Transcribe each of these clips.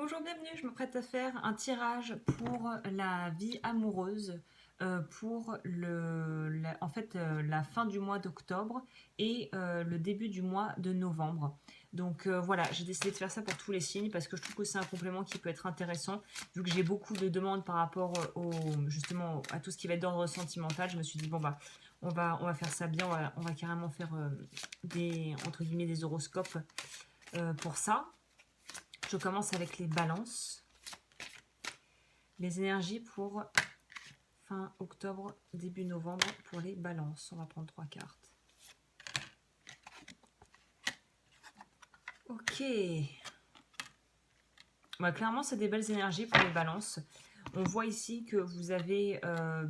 Bonjour, bienvenue, je m'apprête à faire un tirage pour la vie amoureuse pour la fin du mois d'octobre et le début du mois de novembre. Donc voilà, j'ai décidé de faire ça pour tous les signes parce que je trouve que c'est un complément qui peut être intéressant. Vu que j'ai beaucoup de demandes par rapport justement à tout ce qui va être d'ordre sentimental, je me suis dit bon bah on va faire ça bien, on va carrément faire des entre guillemets des horoscopes pour ça. Je commence avec les balances. Les énergies pour fin octobre, début novembre pour les balances. On va prendre 3 cartes. Ok. Ouais, clairement, c'est des belles énergies pour les balances. On voit ici que vous avez,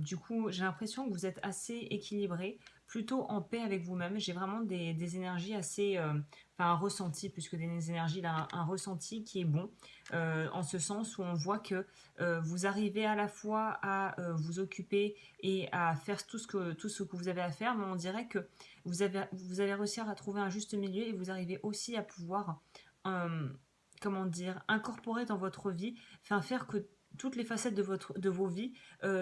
du coup, j'ai l'impression que vous êtes assez équilibré, plutôt en paix avec vous-même. J'ai vraiment des énergies assez, enfin un ressenti, plus que des énergies, là, un ressenti qui est bon, en ce sens où on voit que vous arrivez à la fois à vous occuper et à faire tout ce que vous avez à faire, mais on dirait que vous avez réussi à trouver un juste milieu et vous arrivez aussi à pouvoir... comment dire, incorporer dans votre vie, enfin faire que toutes les facettes de vos vies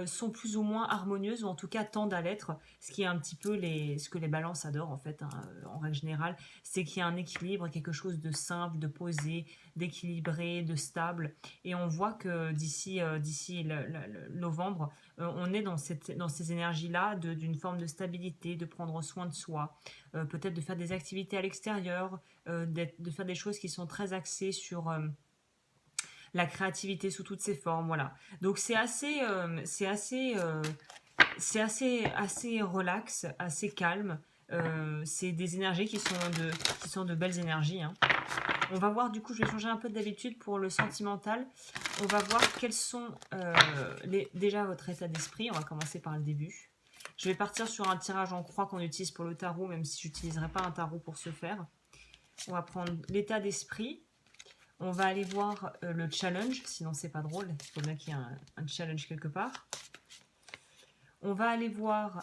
sont plus ou moins harmonieuses, ou en tout cas tendent à l'être, ce qui est un petit peu ce que les balances adorent en fait, hein, en règle générale, c'est qu'il y a un équilibre, quelque chose de simple, de posé, d'équilibré, de stable, et on voit que d'ici novembre, on est dans ces énergies-là, d'une forme de stabilité, de prendre soin de soi, peut-être de faire des activités à l'extérieur, de faire des choses qui sont très axées sur la créativité sous toutes ses formes, voilà. Donc c'est assez relax, assez calme. C'est des énergies qui sont de belles énergies, hein. On va voir, du coup, je vais changer un peu d'habitude pour le sentimental. On va voir quels sont déjà votre état d'esprit. On va commencer par le début. Je vais partir sur un tirage en croix qu'on utilise pour le tarot, même si je n'utiliserai pas un tarot pour ce faire. On va prendre l'état d'esprit. On va aller voir le challenge, sinon c'est pas drôle. Il faut bien qu'il y ait un challenge quelque part. On va aller voir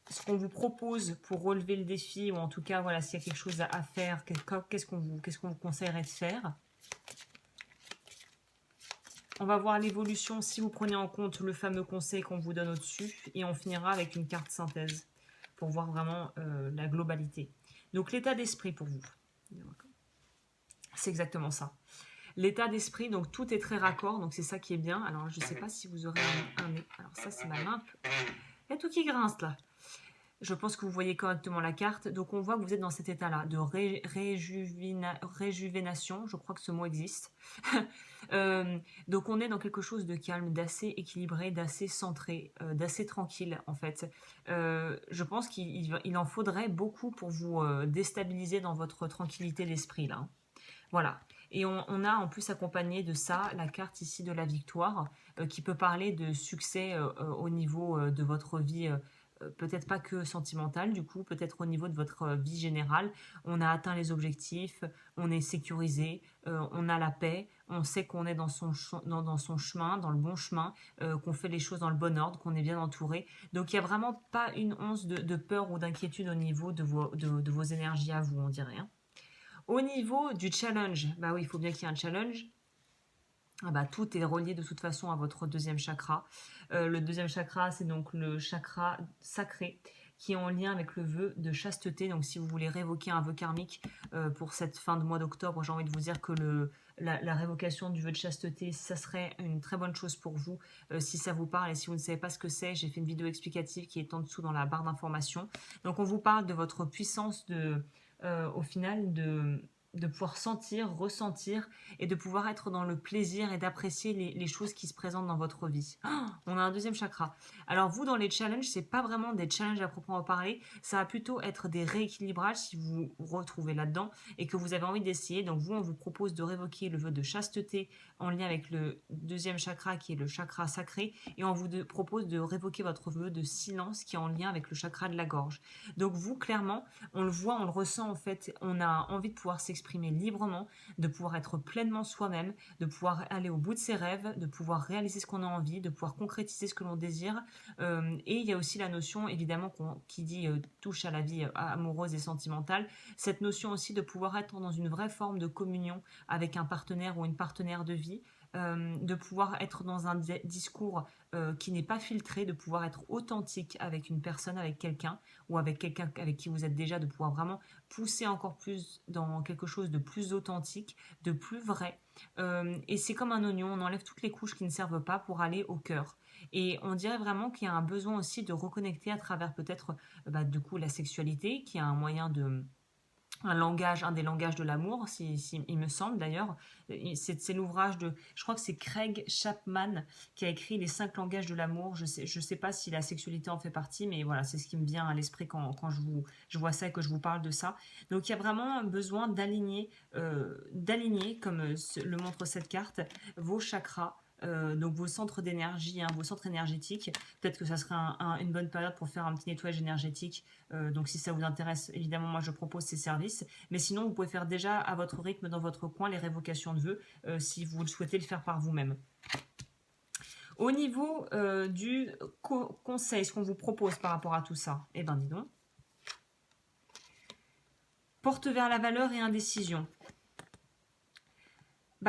ce qu'on vous propose pour relever le défi, ou en tout cas, voilà, s'il y a quelque chose à faire, qu'est-ce qu'on vous conseillerait de faire. On va voir l'évolution si vous prenez en compte le fameux conseil qu'on vous donne au-dessus. Et on finira avec une carte synthèse pour voir vraiment la globalité. Donc l'état d'esprit pour vous. C'est exactement ça. L'état d'esprit, donc tout est très raccord, donc c'est ça qui est bien. Alors je ne sais pas si vous aurez un nez. Alors ça c'est ma main. Il y a tout qui grince là. Je pense que vous voyez correctement la carte. Donc on voit que vous êtes dans cet état-là de réjuvénation. Je crois que ce mot existe. Donc on est dans quelque chose de calme, d'assez équilibré, d'assez centré, d'assez tranquille en fait. Je pense qu'il en faudrait beaucoup pour vous déstabiliser dans votre tranquillité d'esprit là. Voilà. Et on a en plus accompagné de ça la carte ici de la victoire, qui peut parler de succès au niveau de votre vie, peut-être pas que sentimentale, du coup, peut-être au niveau de votre vie générale. On a atteint les objectifs, on est sécurisé, on a la paix, on sait qu'on est dans son chemin, dans le bon chemin, qu'on fait les choses dans le bon ordre, qu'on est bien entouré. Donc il n'y a vraiment pas une once de peur ou d'inquiétude au niveau de vos énergies à vous, on dirait, hein. Au niveau du challenge, bah oui, il faut bien qu'il y ait un challenge. Ah bah, tout est relié de toute façon à votre deuxième chakra. Le deuxième chakra, c'est donc le chakra sacré qui est en lien avec le vœu de chasteté. Donc si vous voulez révoquer un vœu karmique pour cette fin de mois d'octobre, j'ai envie de vous dire que la révocation du vœu de chasteté, ça serait une très bonne chose pour vous si ça vous parle. Et si vous ne savez pas ce que c'est, j'ai fait une vidéo explicative qui est en dessous dans la barre d'informations. Donc on vous parle de votre puissance au final de pouvoir sentir, ressentir et de pouvoir être dans le plaisir et d'apprécier les choses qui se présentent dans votre vie. Oh, on a un deuxième chakra. Alors vous, dans les challenges, c'est pas vraiment des challenges à proprement parler, ça va plutôt être des rééquilibrages si vous vous retrouvez là-dedans et que vous avez envie d'essayer. Donc vous, on vous propose de révoquer le vœu de chasteté en lien avec le deuxième chakra qui est le chakra sacré, et on vous propose de révoquer votre vœu de silence qui est en lien avec le chakra de la gorge. Donc vous, clairement, on le voit, on le ressent en fait, on a envie de pouvoir s'exprimer s'exprimer librement, de pouvoir être pleinement soi-même, de pouvoir aller au bout de ses rêves, de pouvoir réaliser ce qu'on a envie, de pouvoir concrétiser ce que l'on désire. Et il y a aussi la notion, évidemment, qui dit touche à la vie amoureuse et sentimentale, cette notion aussi de pouvoir être dans une vraie forme de communion avec un partenaire ou une partenaire de vie, de pouvoir être dans un discours qui n'est pas filtré, de pouvoir être authentique avec une personne, avec quelqu'un, ou avec quelqu'un avec qui vous êtes déjà, de pouvoir vraiment pousser encore plus dans quelque chose de plus authentique, de plus vrai. Et c'est comme un oignon, on enlève toutes les couches qui ne servent pas pour aller au cœur. Et on dirait vraiment qu'il y a un besoin aussi de reconnecter à travers peut-être du coup la sexualité, qui a un moyen de un des langages de l'amour, il me semble d'ailleurs. C'est l'ouvrage de, je crois que c'est Craig Chapman qui a écrit Les 5 langages de l'amour. Je sais pas si la sexualité en fait partie, mais voilà, c'est ce qui me vient à l'esprit quand je vois ça et que je vous parle de ça. Donc il y a vraiment besoin d'aligner, comme le montre cette carte, vos chakras. Donc vos centres d'énergie, vos centres énergétiques. Peut-être que ça serait une bonne période pour faire un petit nettoyage énergétique. Donc si ça vous intéresse, évidemment, moi je propose ces services. Mais sinon, vous pouvez faire déjà à votre rythme dans votre coin les révocations de vœux si vous le souhaitez le faire par vous-même. Au niveau du conseil, ce qu'on vous propose par rapport à tout ça, eh ben dis donc. Porte vers la valeur et indécision.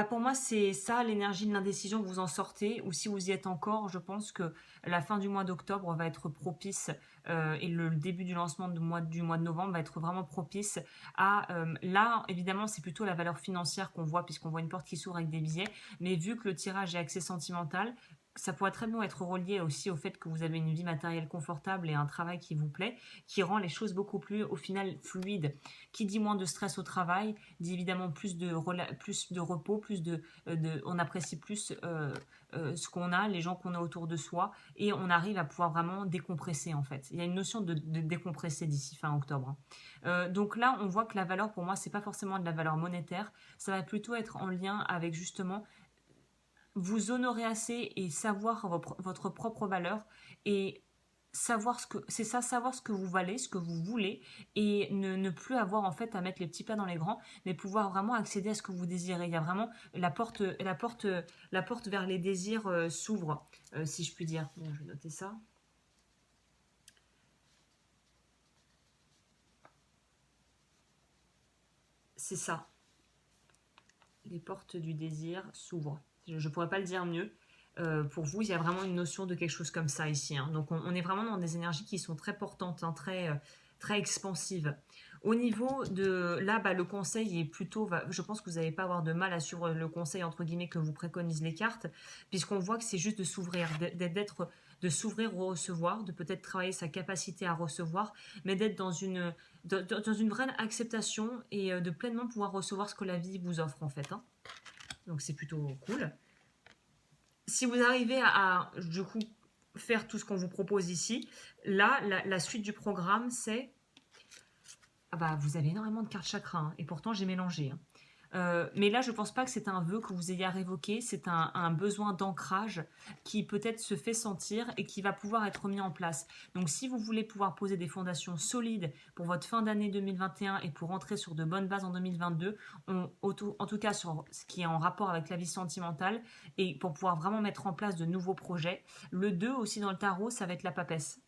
Pour moi, c'est ça, l'énergie de l'indécision, que vous en sortez. Ou si vous y êtes encore, je pense que la fin du mois d'octobre va être propice et le début du lancement du mois de novembre va être vraiment propice à... là, évidemment, c'est plutôt la valeur financière qu'on voit, puisqu'on voit une porte qui s'ouvre avec des billets. Mais vu que le tirage est axé sentimental, ça pourrait très bien être relié aussi au fait que vous avez une vie matérielle confortable et un travail qui vous plaît, qui rend les choses beaucoup plus, au final, fluides. Qui dit moins de stress au travail, dit évidemment plus de repos, on apprécie plus ce qu'on a, les gens qu'on a autour de soi, et on arrive à pouvoir vraiment décompresser en fait. Il y a une notion de décompresser d'ici fin octobre. Donc là, on voit que la valeur pour moi, c'est pas forcément de la valeur monétaire, ça va plutôt être en lien avec justement vous honorer assez et savoir votre propre valeur et savoir savoir ce que vous valez, ce que vous voulez et ne plus avoir en fait à mettre les petits pas dans les grands, mais pouvoir vraiment accéder à ce que vous désirez. Il y a vraiment la porte vers les désirs s'ouvre, si je puis dire. Bon, je vais noter ça. C'est ça. Les portes du désir s'ouvrent. Je ne pourrais pas le dire mieux. Pour vous, il y a vraiment une notion de quelque chose comme ça ici. Donc on est vraiment dans des énergies qui sont très portantes, très expansives. Au niveau de là, le conseil est plutôt, je pense que vous n'allez pas avoir de mal à suivre le conseil entre guillemets que vous préconisent les cartes, puisqu'on voit que c'est juste de s'ouvrir, de s'ouvrir au recevoir, de peut-être travailler sa capacité à recevoir, mais d'être dans une vraie acceptation et de pleinement pouvoir recevoir ce que la vie vous offre en fait. Donc c'est plutôt cool. Si vous arrivez à du coup faire tout ce qu'on vous propose ici, là, la suite du programme, c'est... vous avez énormément de cartes chakras, et pourtant j'ai mélangé. Mais là, je ne pense pas que c'est un vœu que vous ayez à révoquer, c'est un besoin d'ancrage qui peut-être se fait sentir et qui va pouvoir être mis en place. Donc si vous voulez pouvoir poser des fondations solides pour votre fin d'année 2021 et pour rentrer sur de bonnes bases en 2022, en tout cas sur ce qui est en rapport avec la vie sentimentale, et pour pouvoir vraiment mettre en place de nouveaux projets, le 2 aussi dans le tarot, ça va être la papesse.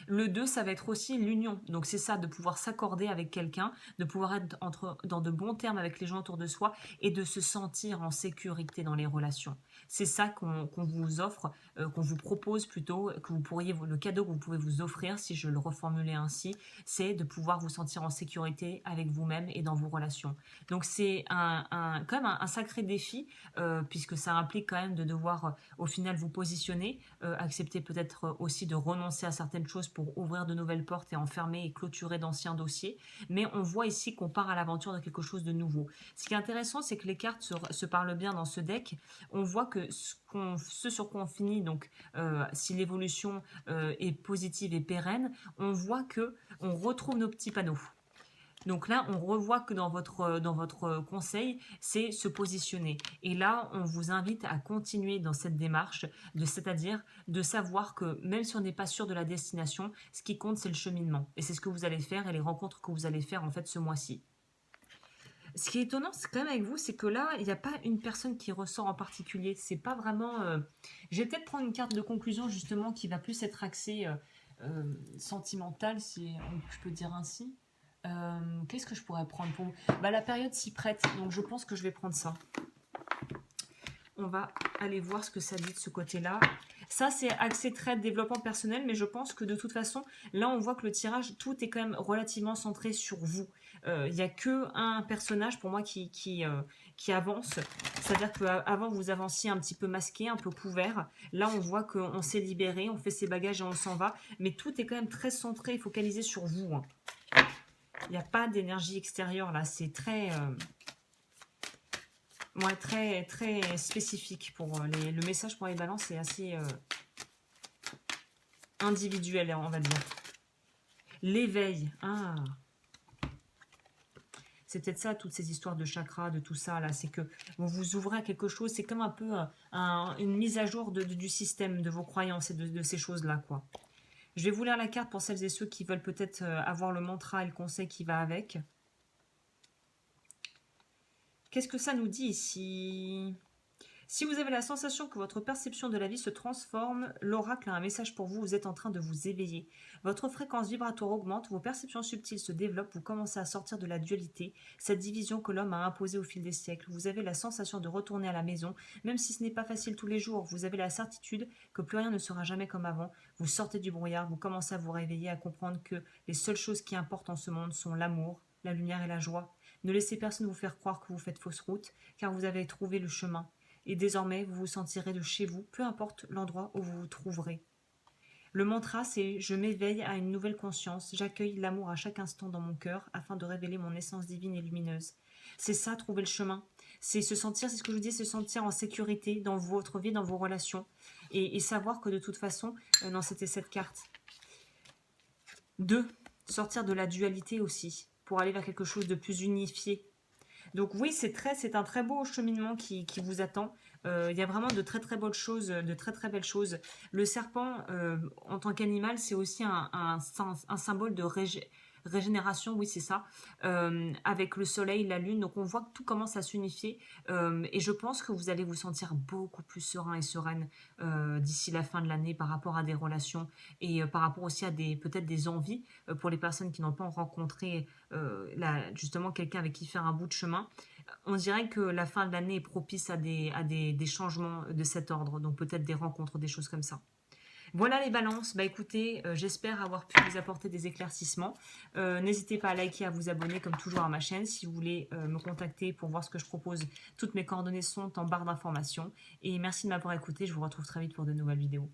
Le 2, ça va être aussi l'union. Donc c'est ça, de pouvoir s'accorder avec quelqu'un, de pouvoir être dans de bons termes avec les gens autour de soi et de se sentir en sécurité dans les relations. C'est ça qu'on vous offre, qu'on vous propose plutôt, le cadeau que vous pouvez vous offrir, si je le reformulais ainsi, c'est de pouvoir vous sentir en sécurité avec vous-même et dans vos relations. Donc c'est quand même un sacré défi, puisque ça implique quand même de devoir au final vous positionner, accepter peut-être aussi de renoncer à certaines choses pour ouvrir de nouvelles portes et enfermer et clôturer d'anciens dossiers. Mais on voit ici qu'on part à l'aventure de quelque chose de nouveau. Ce qui est intéressant, c'est que les cartes se parlent bien dans ce deck. On voit que ce sur quoi on finit, donc si l'évolution est positive et pérenne, on voit que on retrouve nos petits panneaux. Donc là, on revoit que dans votre conseil, c'est se positionner. Et là, on vous invite à continuer dans cette démarche, c'est-à-dire de savoir que même si on n'est pas sûr de la destination, ce qui compte, c'est le cheminement. Et c'est ce que vous allez faire et les rencontres que vous allez faire en fait ce mois-ci. Ce qui est étonnant, c'est quand même avec vous, c'est que là, il n'y a pas une personne qui ressort en particulier. C'est pas vraiment. Je vais peut-être prendre une carte de conclusion justement qui va plus être axée sentimentale, si je peux dire ainsi. Qu'est-ce que je pourrais prendre pour vous? Bah, la période s'y prête, donc je pense que je vais prendre ça. On va aller voir ce que ça dit de ce côté-là. Ça, c'est axé très développement personnel, mais je pense que de toute façon, là, on voit que le tirage, tout est quand même relativement centré sur vous. Il n'y a que un personnage, pour moi, qui avance. C'est-à-dire qu'avant, vous avanciez un petit peu masqué, un peu couvert. Là, on voit qu'on s'est libéré, on fait ses bagages et on s'en va. Mais tout est quand même très centré et focalisé sur vous. Hein. Il n'y a pas d'énergie extérieure, là. C'est très... Ouais, très, très spécifique pour le message pour les balances est assez individuel, on va dire. L'éveil. Ah. C'est peut-être ça, toutes ces histoires de chakras, de tout ça, là. C'est que vous vous ouvrez à quelque chose. C'est comme un peu une mise à jour du système, de vos croyances et de ces choses-là, quoi. Je vais vous lire la carte pour celles et ceux qui veulent peut-être avoir le mantra et le conseil qui va avec. Qu'est-ce que ça nous dit ici ? Si vous avez la sensation que votre perception de la vie se transforme, l'oracle a un message pour vous, vous êtes en train de vous éveiller. Votre fréquence vibratoire augmente, vos perceptions subtiles se développent, vous commencez à sortir de la dualité, cette division que l'homme a imposée au fil des siècles. Vous avez la sensation de retourner à la maison, même si ce n'est pas facile tous les jours. Vous avez la certitude que plus rien ne sera jamais comme avant. Vous sortez du brouillard, vous commencez à vous réveiller, à comprendre que les seules choses qui importent en ce monde sont l'amour, la lumière et la joie. Ne laissez personne vous faire croire que vous faites fausse route, car vous avez trouvé le chemin. Et désormais, vous vous sentirez de chez vous, peu importe l'endroit où vous vous trouverez. Le mantra, c'est « Je m'éveille à une nouvelle conscience, j'accueille l'amour à chaque instant dans mon cœur afin de révéler mon essence divine et lumineuse. » C'est ça, trouver le chemin. C'est se sentir, c'est ce que je vous dis, se sentir en sécurité dans votre vie, dans vos relations. Et savoir que de toute façon, non, c'était cette carte. 2. Sortir de la dualité aussi, pour aller vers quelque chose de plus unifié. Donc oui, c'est un très beau cheminement qui vous attend. Il y a vraiment de très très bonnes choses, de très très belles choses. Le serpent, en tant qu'animal, c'est aussi un symbole de régénération, oui c'est ça, avec le soleil, la lune. Donc on voit que tout commence à s'unifier et je pense que vous allez vous sentir beaucoup plus serein et sereine d'ici la fin de l'année par rapport à des relations et par rapport aussi à peut-être des envies pour les personnes qui n'ont pas rencontré justement quelqu'un avec qui faire un bout de chemin. On dirait que la fin de l'année est propice à des changements de cet ordre, donc peut-être des rencontres, des choses comme ça. Voilà les balances, bah écoutez, j'espère avoir pu vous apporter des éclaircissements. N'hésitez pas à liker, à vous abonner comme toujours à ma chaîne. Si vous voulez me contacter pour voir ce que je propose, toutes mes coordonnées sont en barre d'informations. Et merci de m'avoir écouté, je vous retrouve très vite pour de nouvelles vidéos.